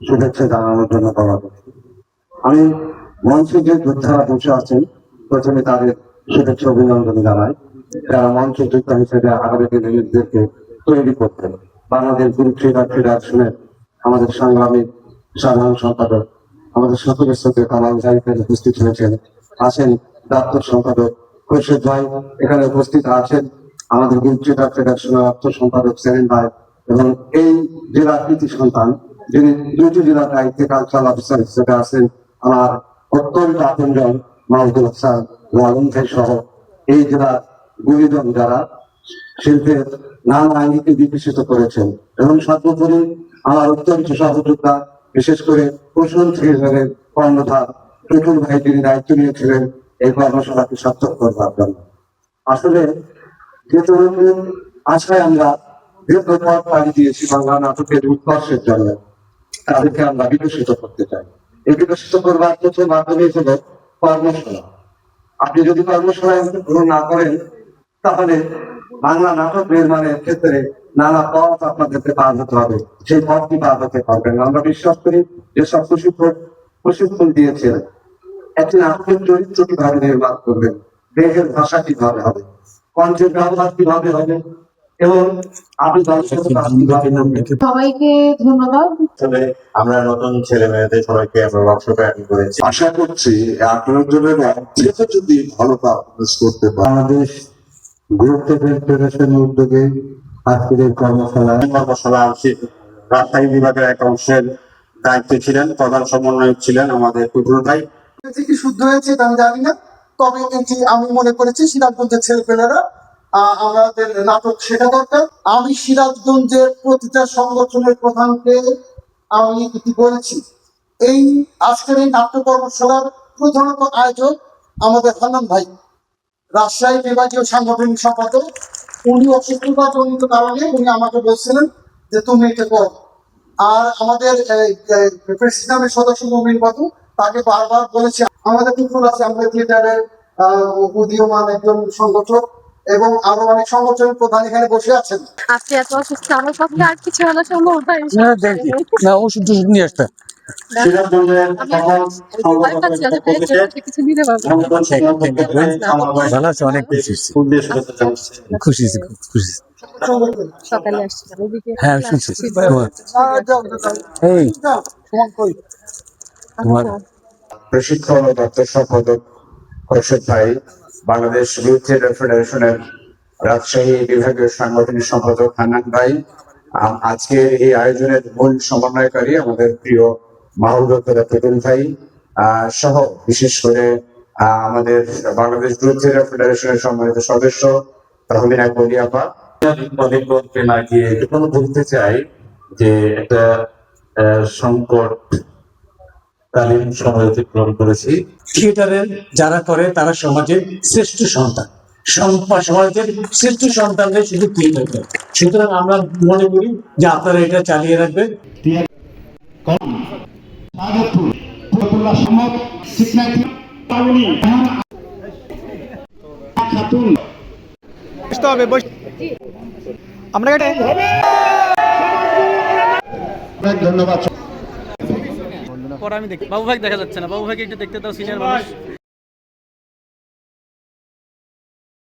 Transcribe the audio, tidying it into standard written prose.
শুভেচ্ছা জানানোর জন্য বলা হচ্ছে। আমি মঞ্চে যে যোদ্ধারা বসে আছেন প্রথমে তাদের শুভেচ্ছা অভিনন্দন জানাই, যারা মঞ্চ যোদ্ধা হিসেবে আগামী দিনে নিজেদেরকে তৈরি করতেন। বাংলাদেশ ক্রীড়া ফেডারেশনের আমাদের সংগ্রামী সাধারণ সম্পাদক আমাদের সকলের সাথে কামাল জাহিদ উপস্থিত হয়েছেন, আছেন প্রাক্তন সম্পাদক খোরশেদ ভাই, এখানে উপস্থিত আছেন আমাদের ক্রীড়া ফেডারেশনের অর্থ সম্পাদক সেলিম ভাই, এবং এই জেলার কৃতি সন্তান যিনি দুটি জেলার দায়িত্বে কালচারাল অফিসার হিসেবে আছেন আমার অত্যন্ত আপনজন মাহমুদুল হাসান লালন ভাই সহ এই জেলার গুণীজন যারা শিল্পের নানা আঙ্গিকে বিকশিত করেছেন, এবং সর্বোপরি আমার অত্যন্ত সহযোগিতা বিশেষ করে প্রশাসন হিসেবে কর্ণধার টুটুল ভাই যিনি দায়িত্ব নিয়েছিলেন এই কর্মশালাকে সার্থক করবার জন্য। আসলে যে তরুণ আশায় আমরা দীর্ঘ পথ পাড়ি দিয়েছি বাংলা নাটকের উৎকর্ষের জন্য, তাদেরকে আমরা বিকশিত করতে চাই। এই বিকশিত করবার প্রথম মাধ্যমে হল কর্মশালা। আপনি যদি কর্মশালায় অংশগ্রহণ না করেন তাহলে বাংলা নাটক নির্মাণের ক্ষেত্রে নানা পথ আপনাদেরকে পার হতে হবে, সেই পথটি পার হতে পারবেন। আমরা বিশ্বাস করি যে সব প্রশিক্ষণ দিয়েছেন একটি নাটকের চরিত্র কিভাবে নির্মাণ করবেন, দেহের ভাষা কিভাবে হবে, কণ্ঠের ব্যবহার কিভাবে হবে, এবং আপনি সবাইকে ধন্যবাদ। তবে আমরা নতুন ছেলে মেয়েদের সবাইকে আমরা ওয়ার্কশপে অ্যাটেন্ড করেছি। আশা করছি আপনারা যদি ভালো পারফরমেন্স করতে পারেন। বাংলাদেশ গ্রুপ ফেডারেশনের উদ্যোগে আজকের এই কর্মশালা রাজশাহী বিভাগের এক অংশের দায়িত্বে ছিলেন, প্রধান সমন্বয়ক ছিলেন আমাদের টুটুল ভাই। কি শুদ্ধ হয়েছে আমি জানি না, তবে এটি আমি মনে করেছি সিরাজগঞ্জের ছেলেপেলেরা আমাদের নাটক শেখা দরকার। আমি সিরাজগঞ্জের প্রতিটা সংগঠনের প্রধানকে আমি এটি বলেছি। এই আজকের এই নাট্য কর্মশালার প্রধানত আয়োজক আমাদের হান্নান ভাই, রাজশাহী বিভাগীয় সাংগঠনিক সম্পাদক। উনি অসুস্থতাজনিত কারণে উনি আমাকে বলছিলেন যে তুমি এটা করো। আর আমাদের প্রেসিডেন্টের সদস্য মমিন বাবু তাকে বারবার বলেছে। আমাদের টুকুল আছে আমাদের থিয়েটারের উদীয়মান একজন সংগঠক, এবং আরো অনেক সংগঠনের প্রধান এখানে বসে আছেন। আজকে এত অসুস্থ আমার পক্ষে আর কিছু হলো সম্ভব না, ওষুধ টষুধ নিয়ে আসতে ভালো আছে, অনেক খুশি সকালে আসছি। হ্যাঁ শুনছি। এই তোমার প্রশিক্ষণ ও দপ্তর সম্পাদক খোরশেদ ভাই, বাংলাদেশ গ্রুপ থিয়েটার ফেডারেশনের রাজশাহী বিভাগীয় সাংগঠনিক সম্পাদক হান্নান ভাই, আজকের এই আয়োজনের মূল সমন্বয়কারী আমাদের প্রিয় মাহমুদুল টুটুল ভাই সহ বিশেষ করে আমাদের বাংলাদেশ গ্রুপ থিয়েটার ফেডারেশনের সম্মানিত সদস্য তাহমিনা কলিয়াপা। বলতে চাই যে একটা সংকটকালীন সময় অতিক্রম করেছি। থিয়েটারের যারা করে তারা সমাজের শ্রেষ্ঠ সন্তান, সমাজের শ্রেষ্ঠ সন্তানদের শুধু থিয়েটার করে। সুতরাং আমরা মনে করি যে আপনারা এটা চালিয়ে রাখবেন। ধন্যবাদ। পরে আমি দেখি বাবু ভাই দেখা যাচ্ছে না, বাবু ভাইকে একটু দেখতে দাও, সিনিয়র মানুষ।